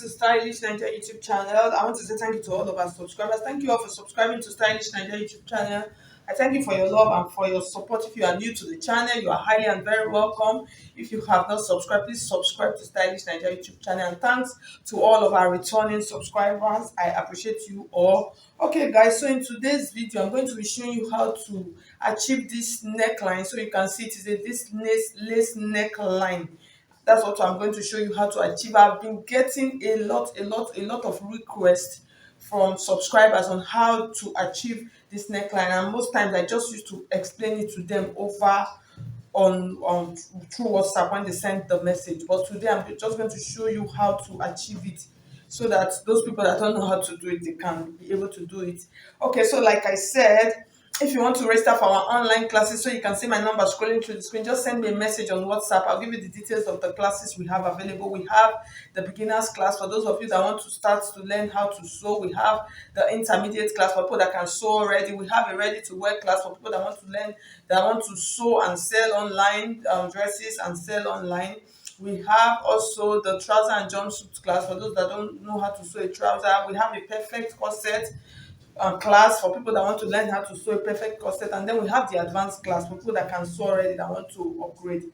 to Stylish Naija YouTube channel. I want to say thank you to all of our subscribers. Thank you all for subscribing to Stylish Naija YouTube channel. I thank you for your love and for your support. If you are new to the channel, you are highly and very welcome. If you have not subscribed, please subscribe to Stylish Naija YouTube channel. And thanks to all of our returning subscribers. I appreciate you all. Okay, guys, so in today's video, I'm going to be showing you how to achieve this neckline. So you can see it is this lace neckline. That's what I'm going to show you how to achieve. I've been getting a lot of requests from subscribers on how to achieve this neckline, and most times I just used to explain it to them over on through WhatsApp when they send the message. But today I'm just going to show you how to achieve it, so that those people that don't know how to do it, they can be able to do it. Okay, so like I said, if you want to register for our online classes, so you can see my number scrolling through the screen, just send me a message on WhatsApp. I'll give you the details of the classes we have available. We have the beginners class for those of you that want to start to learn how to sew. We have the intermediate class for people that can sew already. We have a ready to wear class for people that want to learn, that want to sew and sell online, dresses and sell online. We have also the trouser and jumpsuit class for those that don't know how to sew a trouser. We have a perfect corset class for people that want to learn how to sew a perfect corset, and then we have the advanced class for people that can sew already, that want to upgrade.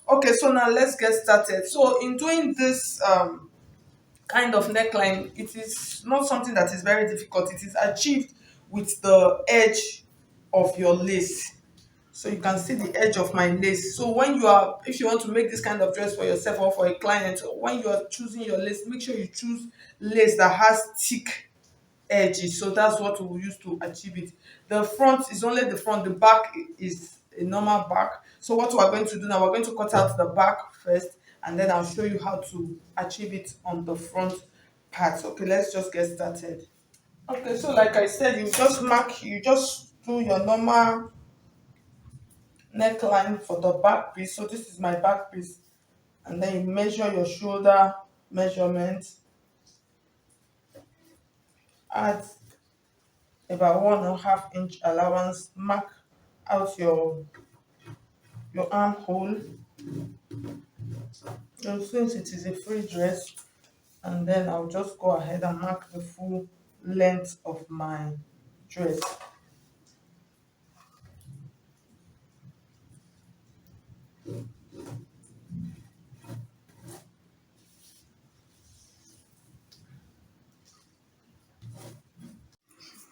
Okay, so now let's get started. So in doing this kind of neckline, it is not something that is very difficult. It is achieved with the edge of your lace. So you can see the edge of my lace. So when you are, if you want to make this kind of dress for yourself or for a client, when you are choosing your lace, make sure you choose lace that has thick edges. So that's what we will use to achieve it. The front is only the front, the back is a normal back. So what we're going to do now, we're going to cut out the back first, and then I'll show you how to achieve it on the front part. Okay, let's just get started. Okay, so like I said, you just do your normal neckline for the back piece. So this is my back piece, and then you measure your shoulder measurement, add about 1.5 inch allowance, mark out your armhole. And since it is a free dress, and then I'll just go ahead and mark the full length of my dress.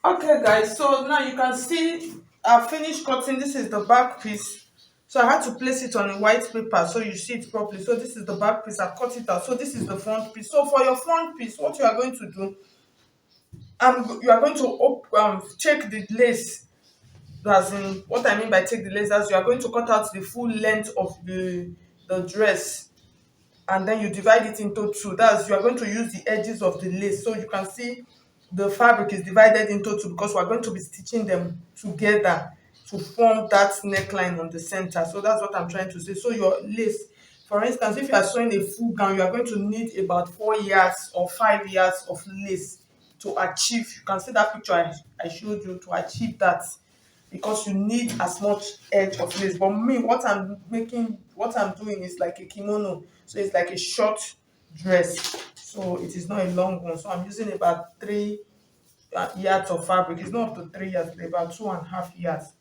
Okay, guys, so now you can see I've finished cutting. This is the back piece. So I had to place it on a white paper so you see it properly. So this is the back piece. I cut it out. So this is the front piece. So for your front piece, what you are going to do, you are going to take the lace. As in, what I mean by take the lace, as you are going to cut out the full length of the dress, and then you divide it into two. That's, you are going to use the edges of the lace. So you can see the fabric is divided into two because we're going to be stitching them together to form that neckline on the center. So that's what I'm trying to say. So your lace, for instance, if you are sewing a full gown, you are going to need about 4 yards or 5 yards of lace to achieve. You can see that picture I showed you, to achieve that, because you need as much edge of lace. But me, what I'm doing is like a kimono, so it's like a short dress, so it is not a long one. So I'm using about 3 yards of fabric. It's not up to 3 yards, but about 2.5 yards.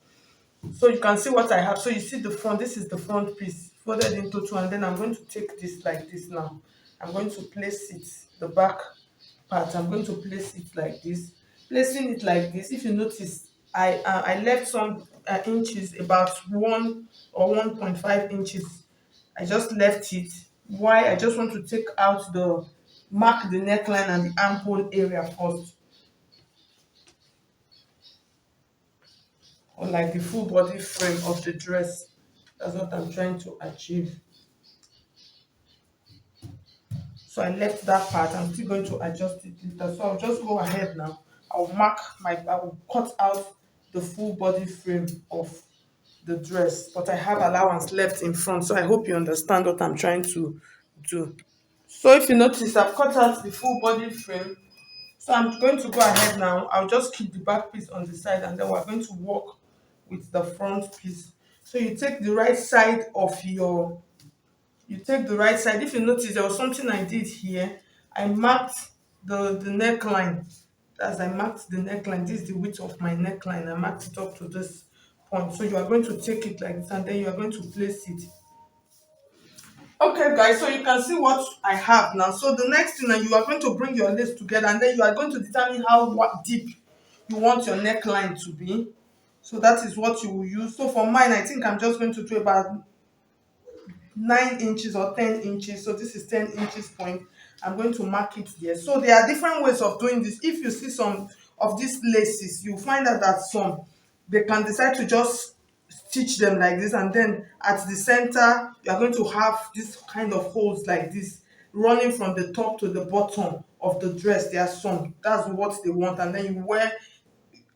So you can see what I have. So you see the front, this is the front piece folded into two, and then I'm going to take this like this. Now I'm going to place it, the back part, I'm going to place it like this. Placing it like this, if you notice, I left some inches, about 1 or 1.5 inches. I just left it. Why? I just want to take out mark the neckline and the armhole area first, or like the full body frame of the dress. That's what I'm trying to achieve. So I left that part. I'm still going to adjust it later. So I'll just go ahead now. I will cut out the full body frame of the dress, but I have allowance left in front. So I hope you understand what I'm trying to do. So if you notice, I've cut out the full body frame. So I'm going to go ahead now. I'll just keep the back piece on the side, and then we're going to work with the front piece. So you take the right side of your, you take the right side. If you notice, there was something I did here. I marked the neckline. As I marked the neckline, this is the width of my neckline. I marked it up to this point. So you are going to take it like this, and then you are going to place it. Okay, guys, so you can see what I have now. So the next thing, you are going to bring your lace together, and then you are going to determine how deep you want your neckline to be. So that is what you will use. So for mine, I think I'm just going to do about 9 inches or 10 inches. So this is 10 inches point. I'm going to mark it there. So there are different ways of doing this. If you see some of these laces, you find out that some, they can decide to just stitch them like this, and then at the center you are going to have this kind of holes like this running from the top to the bottom of the dress. There are some, that's what they want, and then you wear,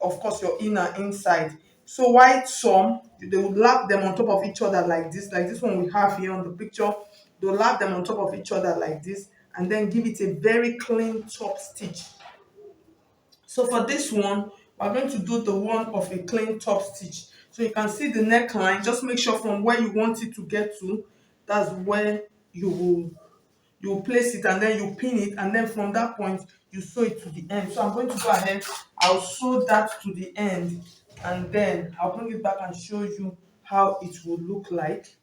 of course, your inner inside. So white some, they will lap them on top of each other like this one we have here on the picture. They'll lap them on top of each other like this, and then give it a very clean top stitch. So for this one, we're going to do the one of a clean top stitch. So you can see the neckline. Just make sure from where you want it to get to, that's where you will place it, and then you pin it, and then from that point you sew it to the end. So I'm going to go ahead, I'll sew that to the end, and then I'll bring it back and show you how it will look like.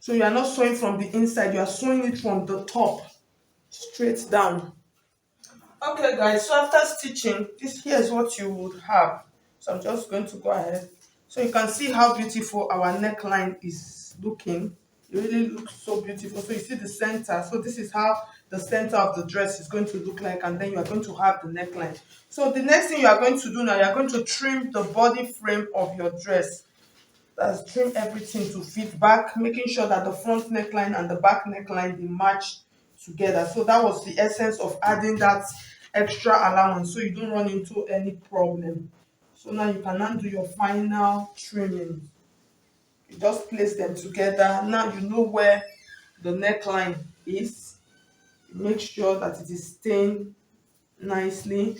So you are not sewing from the inside, you are sewing it from the top straight down. Okay, guys, so after stitching, this here is what you would have. So I'm just going to go ahead, so you can see how beautiful our neckline is looking. It really looks so beautiful. So you see the center. So this is how the center of the dress is going to look like, and then you are going to have the neckline. So the next thing you are going to do now, you are going to trim the body frame of your dress. That's trim everything to fit back, making sure that the front neckline and the back neckline, they match together. So that was the essence of adding that extra allowance, so you don't run into any problem. So now you can now do your final trimming. You just place them together. Now you know where the neckline is. Make sure that it is staying nicely,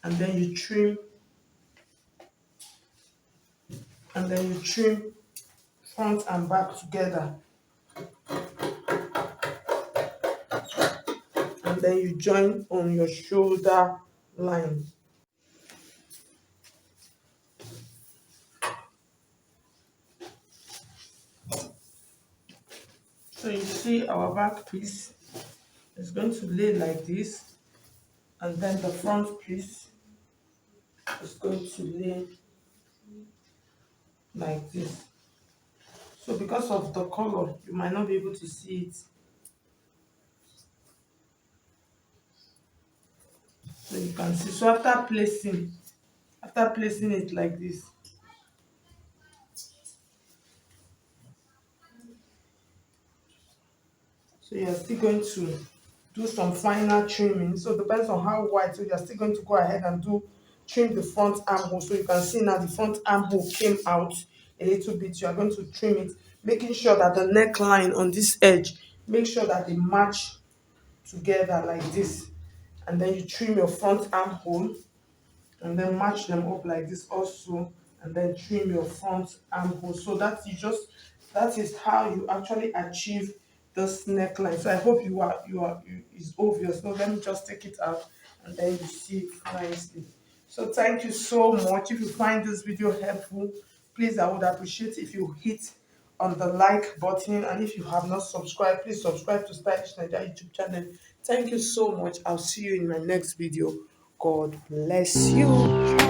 and then you trim, and then you trim front and back together, and then you join on your shoulder line. So you see our back piece is going to lay like this, and then the front piece is going to lay like this. So because of the color, you might not be able to see it. So you can see. So after placing it like this, so you're still going to do some final trimming. So it depends on how wide. So you're still going to go ahead and trim the front armhole. So you can see now the front armhole came out a little bit. You are going to trim it, making sure that the neckline on this edge, make sure that they match together like this. And then you trim your front armhole, and then match them up like this also, and then trim your front armhole. So that is how you actually achieve this neckline. So I hope it's obvious. So let me just take it out, and then you see it nicely. So thank you so much. If you find this video helpful, please, I would appreciate if you hit on the like button, and if you have not subscribed, please subscribe to Stylish Naija YouTube channel. Thank you so much. I'll see you in my next video. God bless you.